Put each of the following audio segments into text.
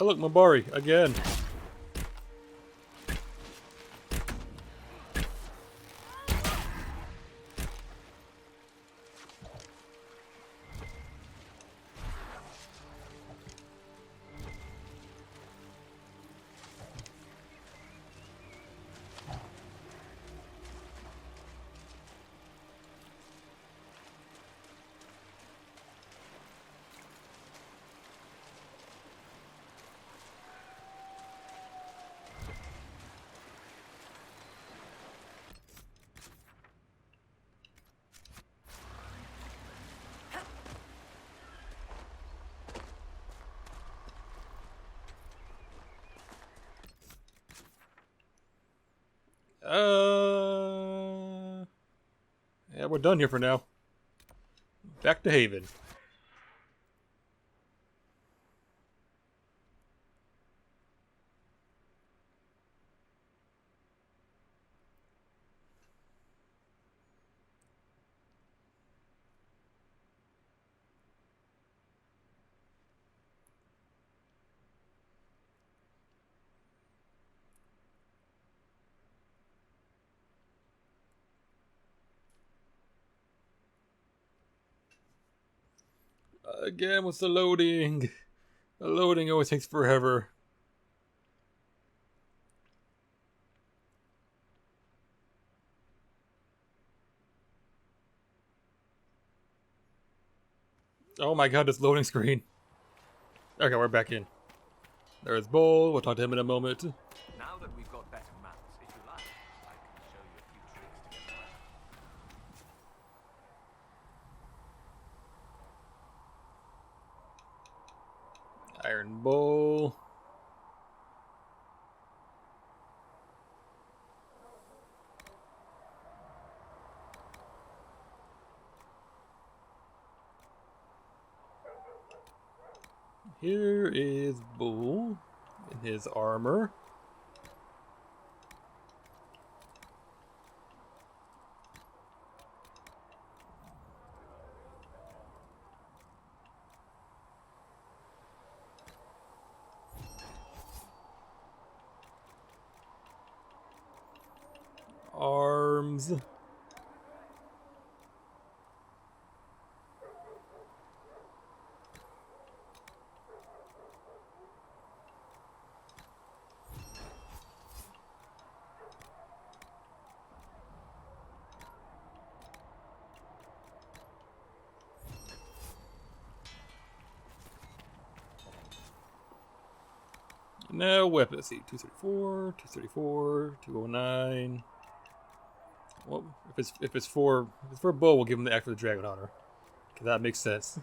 Oh look, Mabari, again. Yeah, we're done here for now. Back to Haven. Again, what's the loading? The loading always takes forever. Oh my god, this loading screen. Okay, we're back in. There's Bull. We'll talk to him in a moment. Now that we've got better maps, if you like, I can show you a few tricks to get around. Iron Bull. Here is Bull in his armor. Arms. Now weapons. Let's see, 234, 234, 209. Well, if it's for Bull, we'll give him the act for the Dragon Hunter. Cause that makes sense.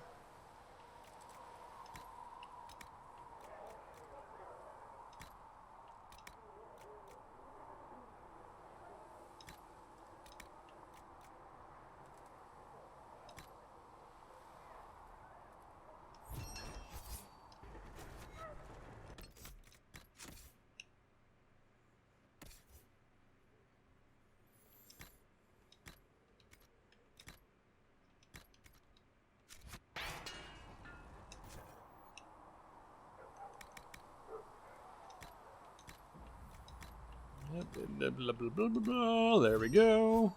Blah, blah, blah, blah, blah, blah. There we go.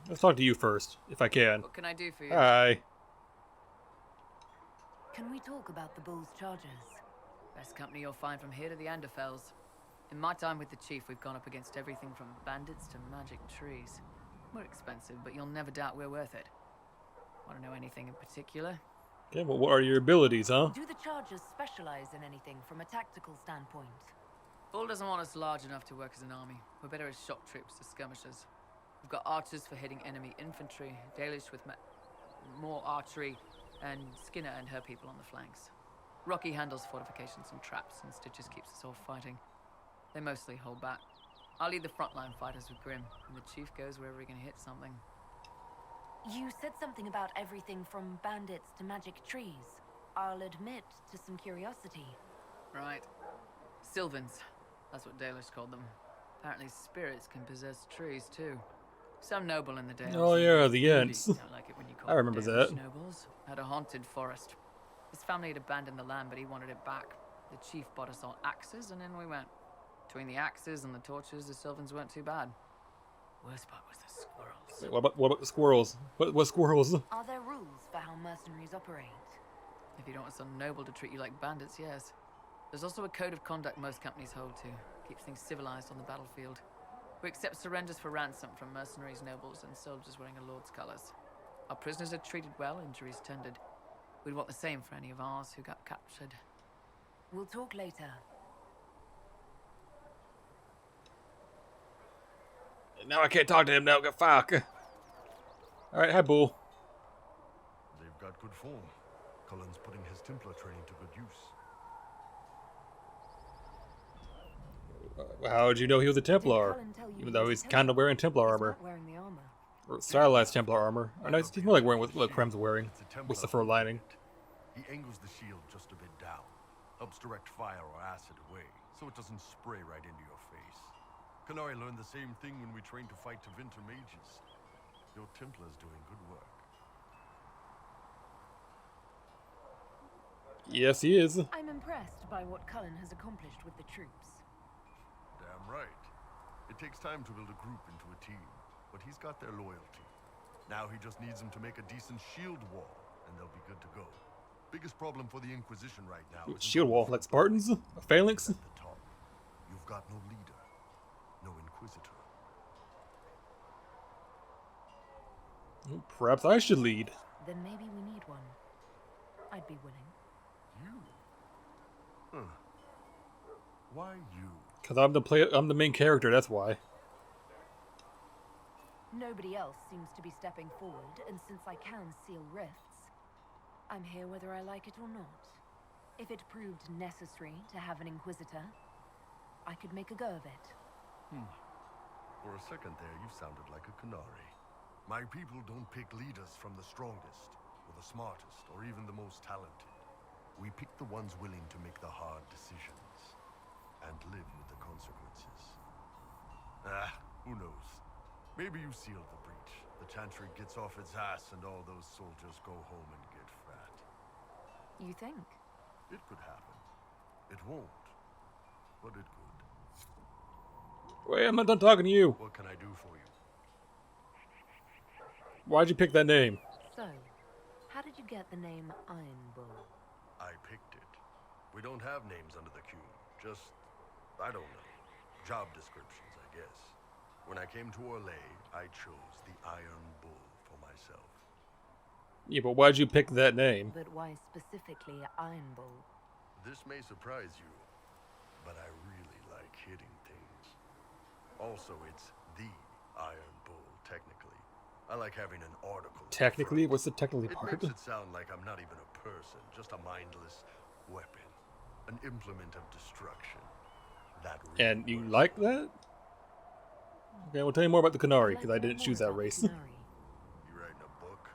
Let's talk to you first, if I can. What can I do for you? Hi. Can we talk about the Bull's charges? Best company you'll find from here to the Anderfells. In my time with the Chief, we've gone up against everything from bandits to magic trees. We're expensive, but you'll never doubt we're worth it. Want to know anything in particular? Okay, well, what are your abilities, huh? Do the charges specialize in anything from a tactical standpoint? Bull doesn't want us large enough to work as an army. We're better as shock troops to skirmishers. We've got archers for hitting enemy infantry, Dalish with more archery, and Skinner and her people on the flanks. Rocky handles fortifications and traps, and Stitches keeps us all fighting. They mostly hold back. I'll lead the frontline fighters with Grim, and the Chief goes wherever he can hit something. You said something about everything from bandits to magic trees. I'll admit to some curiosity. Right. Sylvans. That's what Dalish called them. Apparently spirits can possess trees, too. Some noble in the Dales. Oh yeah, the really Ents. don't like it when you call I remember them Dalish that. nobles. Had a haunted forest. His family had abandoned the land, but he wanted it back. The chief bought us all axes, and in we went. Between the axes and the torches, the Sylvans weren't too bad. Worst part was the squirrels. Wait, what about the squirrels? What squirrels? Are there rules for how mercenaries operate? If you don't want some noble to treat you like bandits, yes. There's also a code of conduct most companies hold to. Keeps things civilized on the battlefield. We accept surrenders for ransom from mercenaries, nobles, and soldiers wearing a lord's colours. Our prisoners are treated well, injuries tended. We'd want the same for any of ours who got captured. We'll talk later. Now I can't talk to him now. Got fuck. All right, hi, Bull. They've got good form. Cullen's putting his Templar training to good use. How would you know he was a Templar? Cullen tell you Even he though was a he's Templar? kind of wearing Templar He's armor. not wearing the armor. Or stylized Templar armor. Or no, he's more like wearing what Krem's wearing. It's a Templar With the fur lining. He angles the shield just a bit down. Helps direct fire or acid away, so it doesn't spray right into your face. Khanari learned the same thing when we trained to fight Tevinter mages. Your Templar's doing good work. Yes, he is. I'm impressed by what Cullen has accomplished with the troops. Damn right. It takes time to build a group into a team, but he's got their loyalty. Now he just needs them to make a decent shield wall, and they'll be good to go. Biggest problem for the Inquisition right now is Shield wall, like Spartans? A phalanx? at the top. You've got no leader, no Inquisitor. Perhaps I should lead. Then maybe we need one. I'd be willing. You? Huh. Why you? Cause I'm the main character, that's why. Nobody else seems to be stepping forward, and since I can seal rifts, I'm here whether I like it or not. If it proved necessary to have an Inquisitor, I could make a go of it. For a second there, you sounded like a Khanari. My people don't pick leaders from the strongest, or the smartest, or even the most talented. We pick the ones willing to make the hard decisions, and live with the consequences. Who knows? Maybe you sealed the breach. The Chantry gets off its ass and all those soldiers go home and get fat. You think? It could happen. It won't, but it could. Wait, I'm not done talking to you. What can I do for you? Why'd you pick that name? So, how did you get the name Iron Bull? I picked it. We don't have names under the Q. Just, I don't know. Job descriptions, I guess. When I came to Orlais, I chose the Iron Bull for myself. Yeah, but why'd you pick that name? But why specifically Iron Bull? This may surprise you, but I really like hitting things. Also, it's the Iron Bull, technically. I like having an article. Technically? What's the technically It part? makes it sound like I'm not even a person, just a mindless weapon. An implement of destruction. That really And you works. like that? Okay, we'll tell you more about the Khanari, I'd because like I to didn't know choose more that about race. Khanari. You writing a book?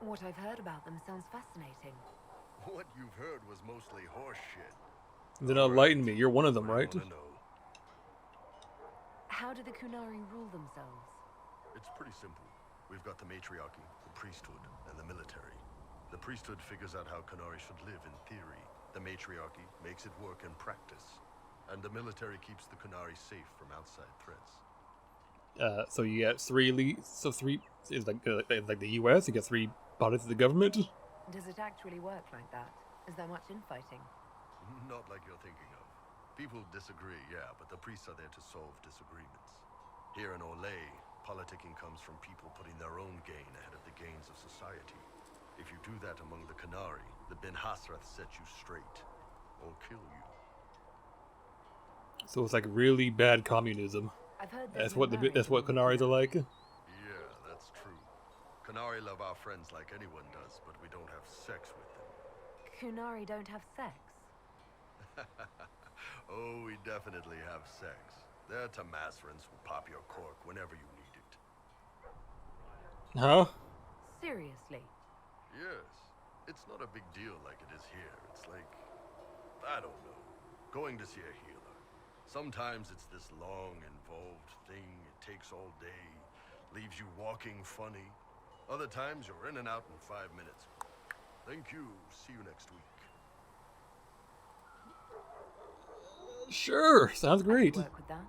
What I've heard about them sounds fascinating. What you've heard was mostly horse shit. Then enlighten me. You're one of them, What do right? you wanna know? How do the Khanari rule themselves? It's pretty simple. We've got the matriarchy, the priesthood, and the military. The priesthood figures out how Khanari should live in theory. The matriarchy makes it work in practice. And the military keeps the Khanari safe from outside threats. So you got three is like the U.S. You got three bodies of the government. Does it actually work like that? Is there much infighting? Not like you're thinking of. People disagree, yeah, but the priests are there to solve disagreements. Here in Orlais, politicking comes from people putting their own gain ahead of the gains of society. If you do that among the Khanari, the Ben Hasrath set you straight, or kill you. So it's like really bad communism. I've heard That's what Khanaris are like. Yeah, that's true. Khanari love our friends like anyone does, but we don't have sex with them. Khanari don't have sex. Oh, we definitely have sex. They're Tamasrans who pop your cork whenever you need it. Huh? Seriously. Yes. It's not a big deal like it is here. It's like, I don't know, going to see a healer. Sometimes it's this long, involved thing. It takes all day, leaves you walking funny. Other times you're in and out in 5 minutes. Thank you. See you next week. Sure, sounds great. Work with that.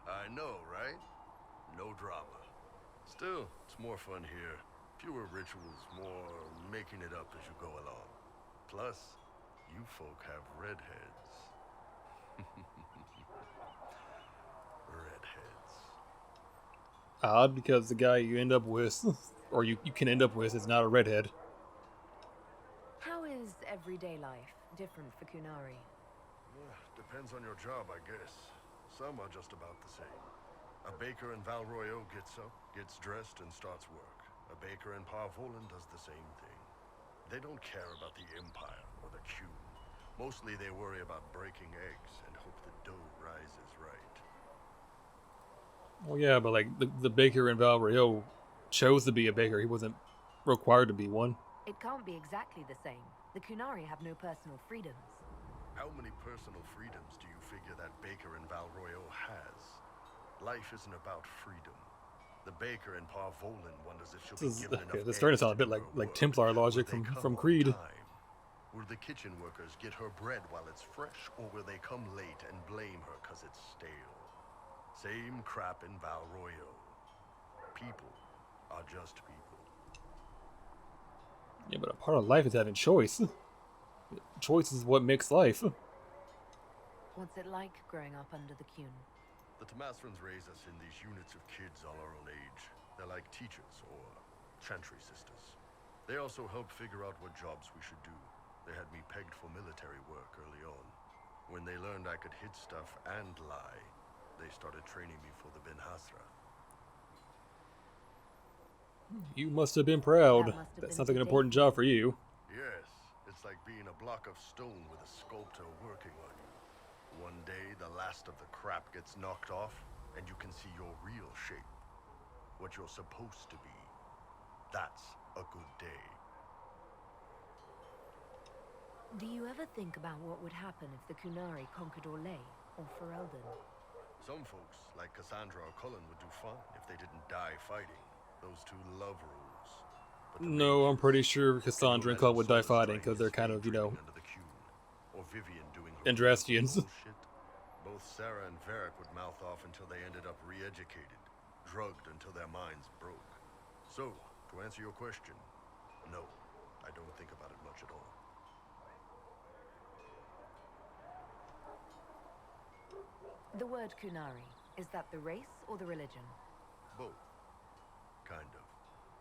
I know, right? No drama. Still, it's more fun here. Fewer rituals, more making it up as you go along. Plus, you folk have redheads. Redheads. Odd, because the guy you end up with, or you can end up with, is not a redhead. How is everyday life different for Kunari? Depends on your job, I guess. Some are just about the same. A baker in Valroyo gets up, gets dressed, and starts work. A baker in Parvolan does the same thing. They don't care about the Empire or the Q. Mostly they worry about breaking eggs and hope the dough rises right. Well, yeah, but like the baker in Valrio chose to be a baker. He wasn't required to be one. It can't be exactly the same. The Kunari have no personal freedoms. How many personal freedoms do you figure that baker in Valroyo has? Life isn't about freedom. The baker in Parvolan wonders if she'll be given enough. This starting to sound a eggs bit do like her work. Templar logic Will they come from on Creed. time? Will the kitchen workers get her bread while it's fresh, or will they come late and blame her because it's stale? Same crap in Valroyo. People are just people. Yeah, but a part of life is having choice. Choice is what makes life. What's it like growing up under the Kun? The Tomasrans raise us in these units of kids all our own age. They're like teachers or chantry sisters. They also help figure out what jobs we should do. They had me pegged for military work early on. When they learned I could hit stuff and lie, they started training me for the Ben Hasra. You must have been proud. That must have That been sounds a like an good day important for you. job for you. Yes, it's like being a block of stone with a sculptor working on you. One day, the last of the crap gets knocked off, and you can see your real shape. What you're supposed to be. That's a good day. Do you ever think about what would happen if the Kunari conquered Orlais or Ferelden? Some folks, like Cassandra or Cullen, would do fine if they didn't die fighting. Those two love rules. But the No, I'm mages, pretty sure can you Cassandra and imagine Cull would die Soul fighting because they're kind of, you know, training under the Qun? Or Vivian doing her Andrastians. bullshit? Both Sarah and Varric would mouth off until they ended up re-educated, drugged until their minds broke. So, to answer your question, no, I don't think about it much at all. The word Kunari, is that the race or the religion? Both. Kind of.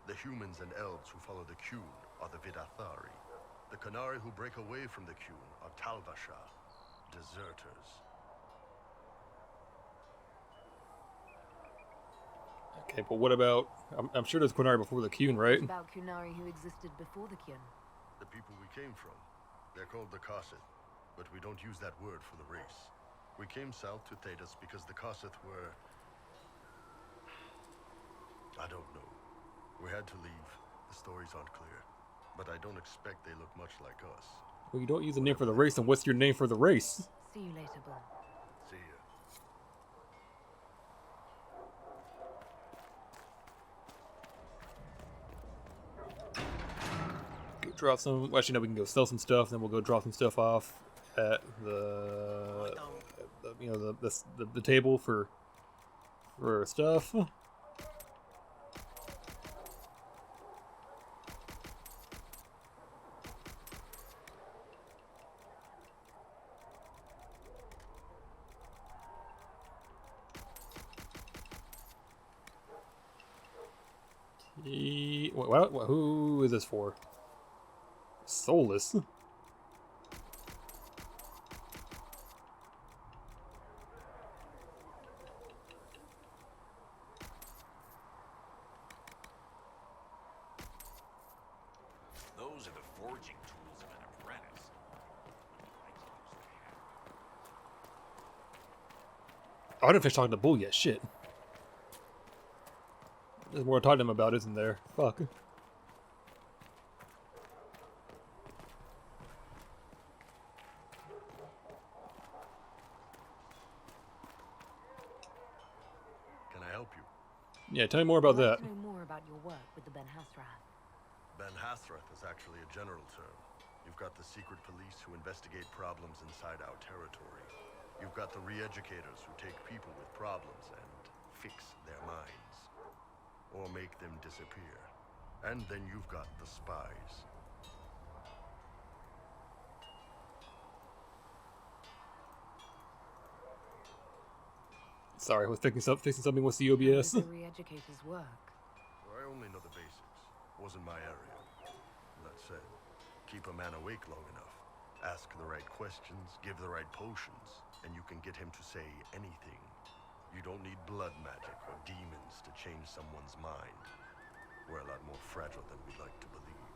The humans and elves who follow the Qun are the Vidathari. The Kunari who break away from the Qun are Talvasha, deserters. Okay, but what about... I'm sure there's Quinari before the Qun, right? What about Kunari who existed before the Qun? The people we came from. They're called the Kossith, but we don't use that word for the race. We came south to Thedas because the Kossith were... I don't know. We had to leave. The stories aren't clear. But I don't expect they look much like us. Well, you don't use a name for the race, then what's your name for the race? See you later, Bull. See ya. Go drop some... Well, actually, no, we can go sell some stuff, then we'll go drop some stuff off at the... you know, the table for stuff. What, who is this for? Soulless. Those are the forging tools of an apprentice. I can use the hammer. I didn't finish talking to Bull yet. Shit. There's more to talk to him about, isn't there? Fuck. Yeah, tell me more about I'd that. like to know more about your work with the Ben Hasrath. Ben Hasrath is actually a general term. You've got the secret police who investigate problems inside our territory. You've got the re-educators who take people with problems and fix their minds. Or make them disappear. And then you've got the spies. Sorry, I was fixing something with the How OBS. does the re-educators work? I only know the basics. Wasn't my area. That said, keep a man awake long enough. Ask the right questions, give the right potions, and you can get him to say anything. You don't need blood magic or demons to change someone's mind. We're a lot more fragile than we'd like to believe.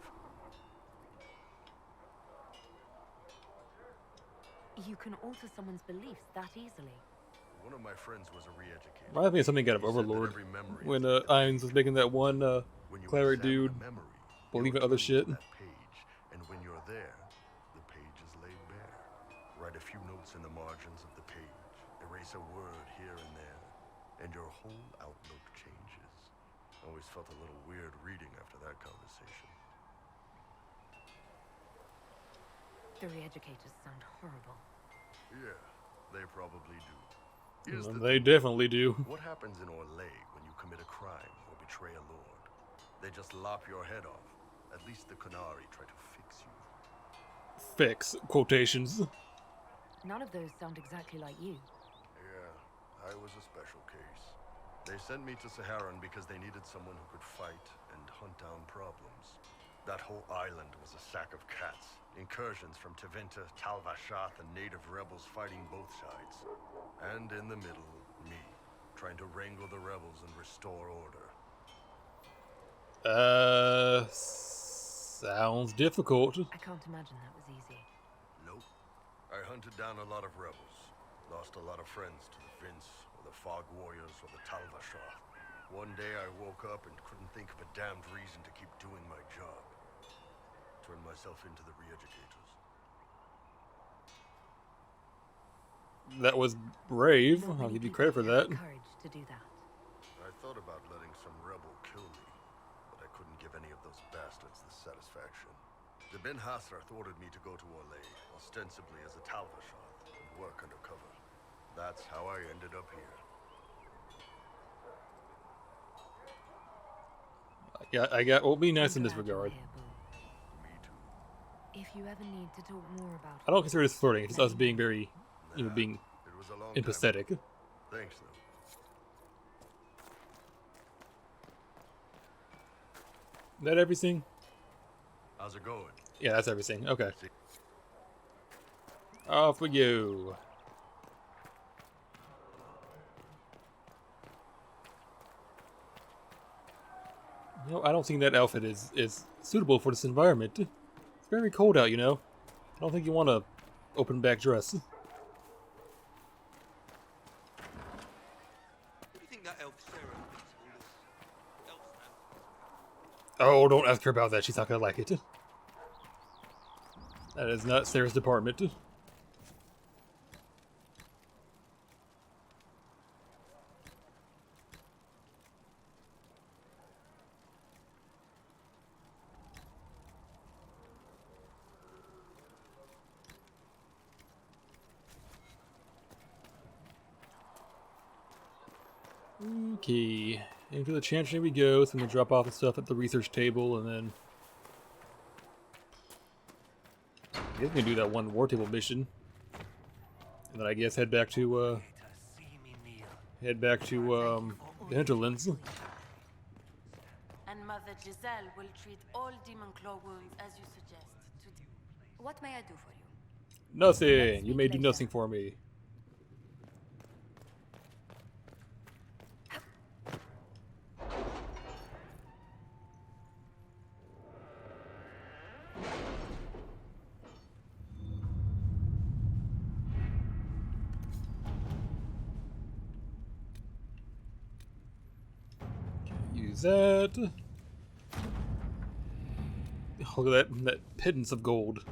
You can alter someone's beliefs that easily. One of my friends was a re-educator. Reminds me of something out of He said that Overlord. every memory When is a Irons was making that one When you cleric examine dude a memory, believe in you're other turning shit. to that page, and when you're there, the page is laid bare. Write a few notes in the margins of the page, erase a word here and there, and your whole outlook changes. Always felt a little weird reading after that conversation. The re-educators sound horrible. Yeah, they probably do. Here's the They thing. definitely do. What happens in Orlais when you commit a crime or betray a lord? They just lop your head off. At least the Konichinya try to fix you. Fix quotations. None of those sound exactly like you. Yeah, I was a special case. They sent me to Saharan because they needed someone who could fight and hunt down problems. That whole island was a sack of cats. Incursions from Tevinter, Tal-Vashath, and native rebels fighting both sides. And in the middle, me, trying to wrangle the rebels and restore order. Sounds difficult. I can't imagine that was easy. Nope. I hunted down a lot of rebels. Lost a lot of friends to the Vince, or the Fog Warriors, or the Tal-Vashath. One day I woke up and couldn't think of a damned reason to keep doing my job. Turned myself into the re-educators. That was brave. Not I'll many give you people credit for have that. the courage to do that. I thought about letting some rebel kill me, but I couldn't give any of those bastards the satisfaction. The Ben Hasrath ordered me to go to Orlais, ostensibly as a Tal-Vashath, and work undercover. That's how I ended up here. I got. We'll be nice I'm in this glad you're regard. here, Bull. Me too. If you ever need to talk more about I don't consider this flirting. It's just us being very, Nah, being it was a long empathetic. time. Thanks, though. That everything? How's it going? Yeah, that's everything. Okay. See- Off we go. You know, I don't think that outfit is suitable for this environment. It's very cold out, you know. I don't think you want a open back dress. What do you think that elf Sarah thinks of all this elf stuff? Oh, don't ask her about that. She's not gonna like it. That is not Sarah's department. Okay, into the Chantry we go. So I'm gonna drop off the stuff at the research table, and then I guess we can do that one war table mission, and then I guess head back to the hinterlands. And Mother Giselle will treat all demon claw wounds as you suggest. What may I do for you? Nothing. You may do nothing for me. Use that. Oh, look at that pittance of gold.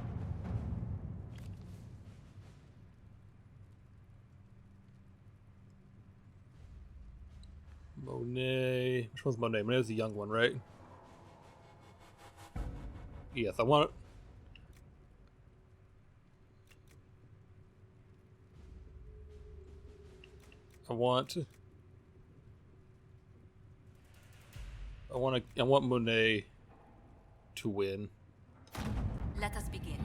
Monet. Which one's Monet? Monet's the young one, right? Yes, I want it. I want Monet to win. Let us begin.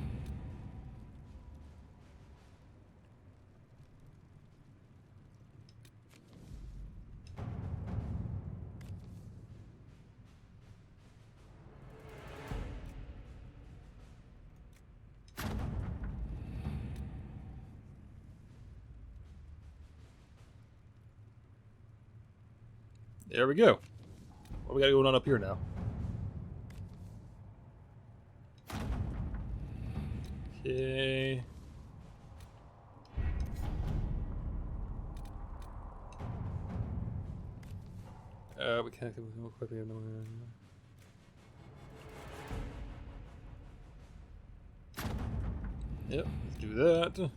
There we go. What we got going on up here now? Okay. We can't quickly. Yep, let's do that.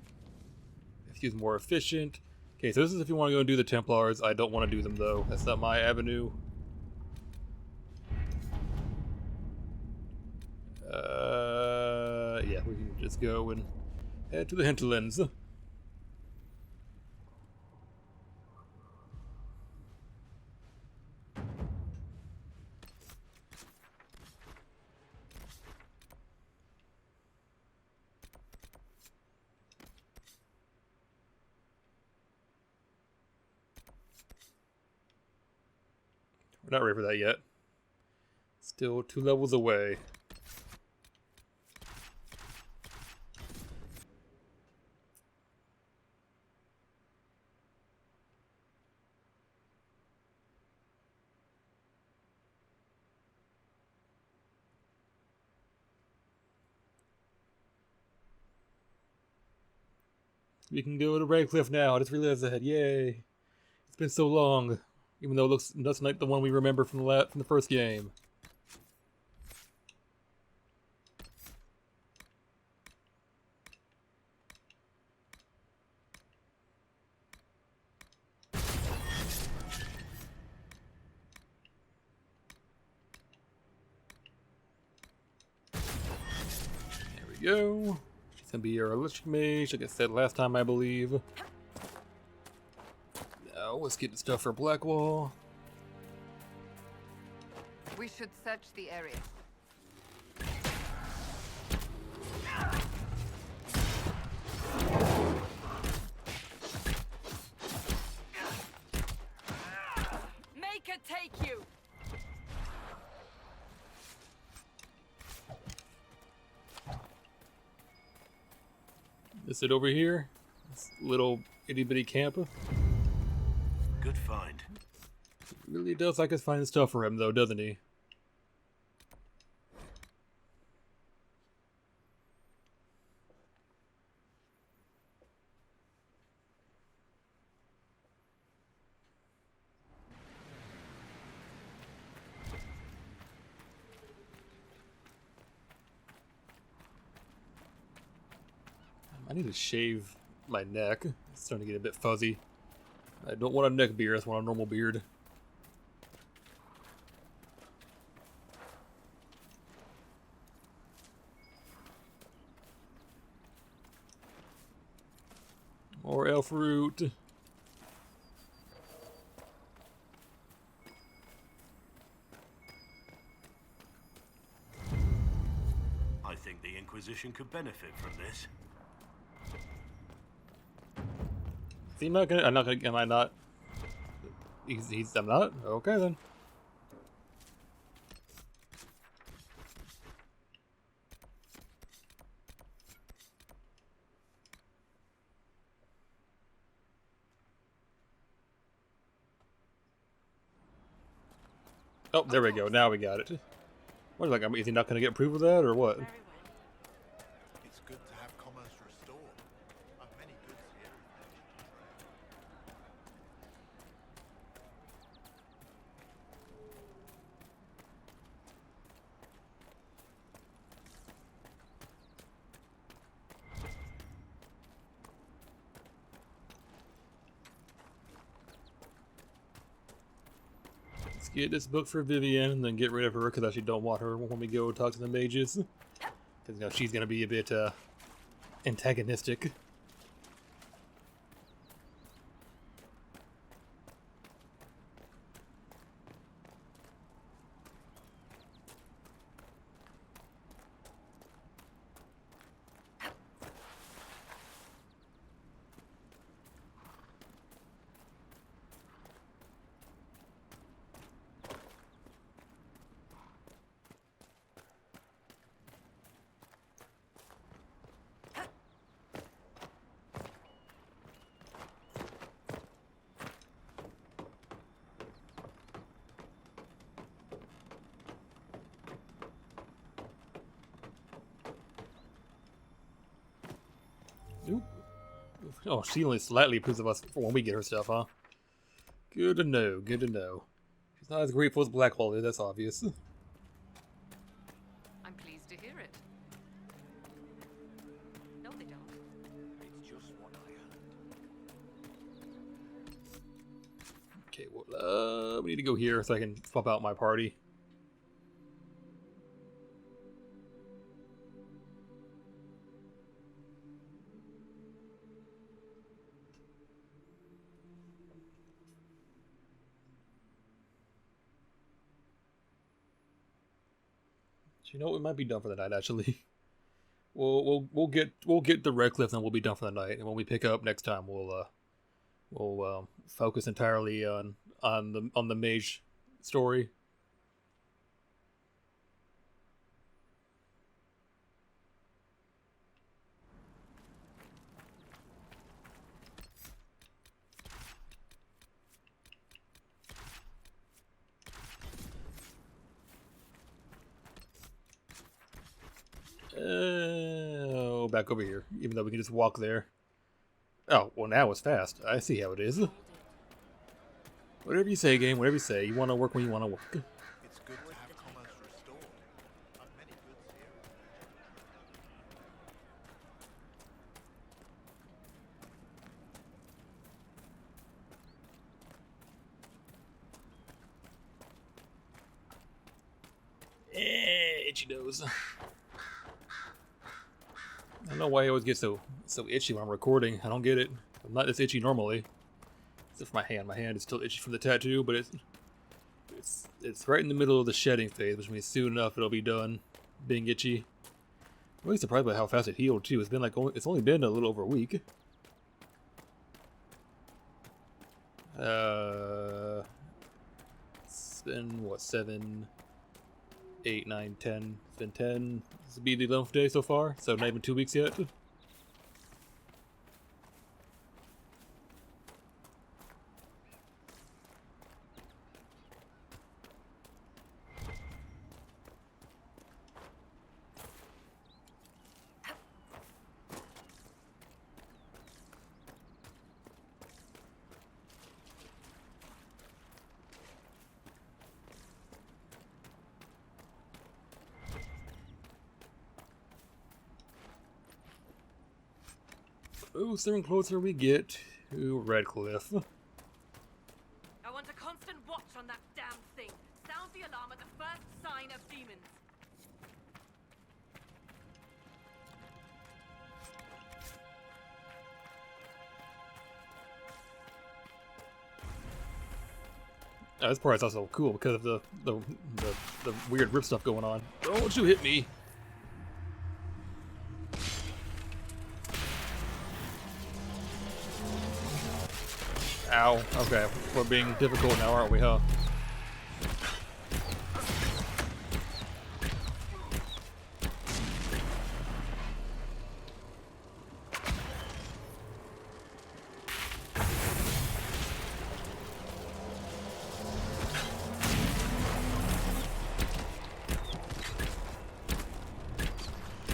Let's use more efficient. Okay, so this is if you want to go and do the Templars. I don't want to do them though. That's not my avenue. Yeah, we can just go and head to the hinterlands. We're not ready for that yet. Still 2 levels away. We can go to Redcliffe now. I just realized that. Yay! It's been so long, even though it looks nothing like the one we remember from the first game. There we go. She's gonna be our electric mage, like I said last time, I believe. Now let's get the stuff for Blackwall. We should search the area. Make it take you! Is it over here? This little itty bitty camp. Good find. He really does like us finding stuff for him, though, doesn't he? I need to shave my neck. It's starting to get a bit fuzzy. I don't want a neck beard, I just want a normal beard. More elf root. I think the Inquisition could benefit from this. See, I'm not gonna, am I not? I'm not? Okay then. Oh, there we go. Now we got it. What, like, is he not gonna get approved of that, or what? It's good to have commerce restored. I've many goods here. get this book for Vivian and then get rid of her because I actually don't want her when we go talk to the mages. Because, you know, she's going to be a bit antagonistic. Oop. Oh, she only slightly approves of us for when we get her stuff, huh? Good to know, good to know. She's not as grateful as Blackwall is, that's obvious. I'm pleased to hear it. No, they don't. It's just what I heard. Okay, well, we need to go here so I can swap out my party. You know what? We might be done for the night. Actually, we'll get the Redcliffe, and we'll be done for the night. And when we pick up next time, we'll focus entirely on the mage story. Oh, back over here. Even though we can just walk there. Oh, well now it's fast. I see how it is. Whatever you say, game. Whatever you say. You want to work when you want to work. It's good to have commerce restored. Not many goods here. Itchy nose. I don't know why I always get so itchy when I'm recording. I don't get it. I'm not this itchy normally. Except for my hand. My hand is still itchy from the tattoo, but it's right in the middle of the shedding phase, which means soon enough it'll be done being itchy. I'm really surprised by how fast it healed too. It's only been a little over a week. It's been what, 7, 8, 9, 10. It's been 10. This will be the 11th day so far, so not even 2 weeks yet. Closer and closer we get to Redcliffe. I want a constant watch on that damn thing. Sound the alarm at the first sign of demons. This part is also cool because of the weird rip stuff going on. Don't you hit me! Ow. Okay, we're being difficult now, aren't we, huh?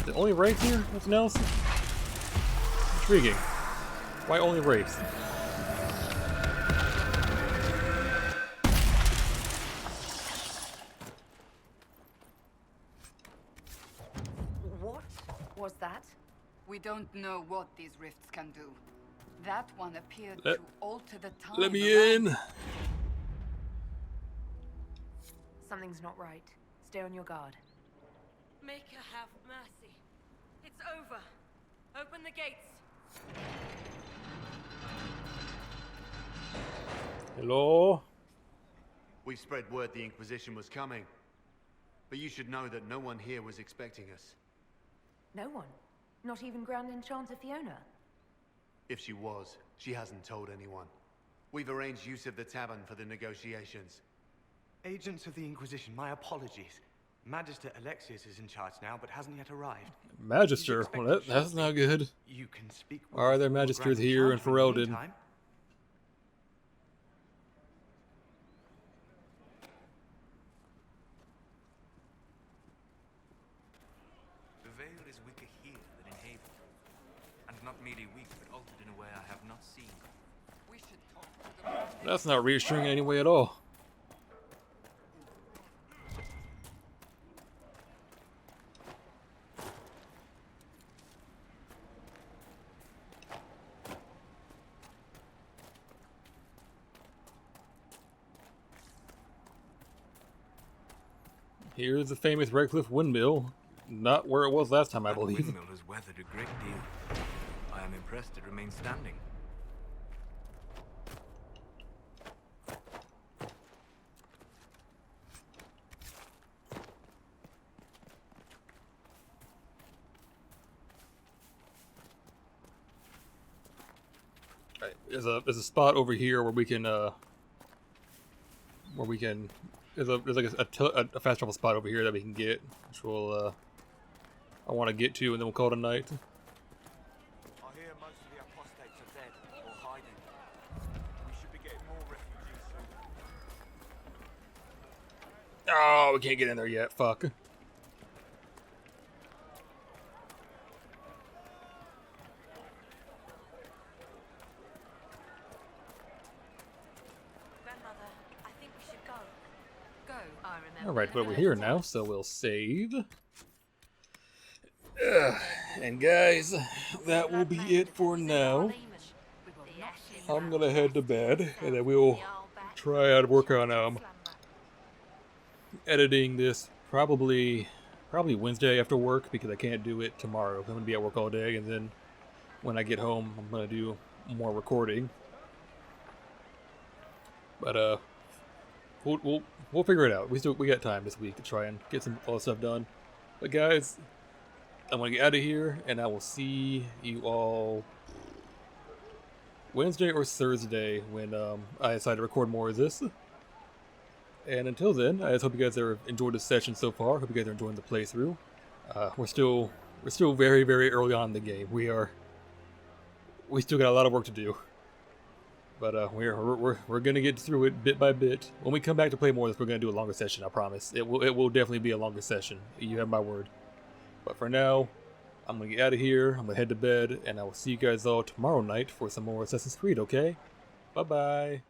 The only rapes here? Nothing else? Intriguing. Why only rapes? What was that? We don't know what these rifts can do. That one appeared Let- to alter the time. Let me around. in! Something's not right. Stay on your guard. Make her have mercy. It's over. Open the gates. Hello? We spread word the Inquisition was coming. But you should know that no one here was expecting us. No one? Not even Grand Enchanter Fiona? If she was, she hasn't told anyone. We've arranged use of the tavern for the negotiations. Agents of the Inquisition, my apologies. Magister Alexius is in charge now, but hasn't yet arrived. Magister? Well, that's not good. You can speak with Are there the magisters Grand here in Enchanter the Ferelden? meantime. The veil is weaker here than in Haven. And not merely weak, but altered in a way I have not seen. We should talk to the... That's not reassuring in any way at all. Here's the famous Redcliffe windmill. Not where it was last time, I That believe. windmill has weathered a great deal. I am impressed it remains standing. Right, there's a spot over here where we can there's like a fast travel spot over here that we can get, which we'll I want to get to, and then we'll call it a night. I hear most of the apostates are dead or hiding. We should be getting more refugees soon. Oh, we can't get in there yet. Fuck. Grandmother, I think we should go. Go, I remember. All right, but we're here now, so we'll save. And guys, that will be it for now. I'm gonna head to bed, and then we'll try out work on editing this probably Wednesday after work, because I can't do it tomorrow. I'm gonna be at work all day, and then when I get home, I'm gonna do more recording. But we'll figure it out. We got time this week to try and get some all stuff done. But guys, I'm gonna get out of here, and I will see you all Wednesday or Thursday when I decide to record more of this. And until then, I just hope you guys have enjoyed this session so far. Hope you guys are enjoying the playthrough. We're still very, very early on in the game. We still got a lot of work to do. But we're gonna get through it bit by bit. When we come back to play more of this, we're gonna do a longer session. I promise. It will definitely be a longer session. You have my word. But for now, I'm gonna get out of here. I'm gonna head to bed, and I will see you guys all tomorrow night for some more Assassin's Creed. Okay? Bye bye.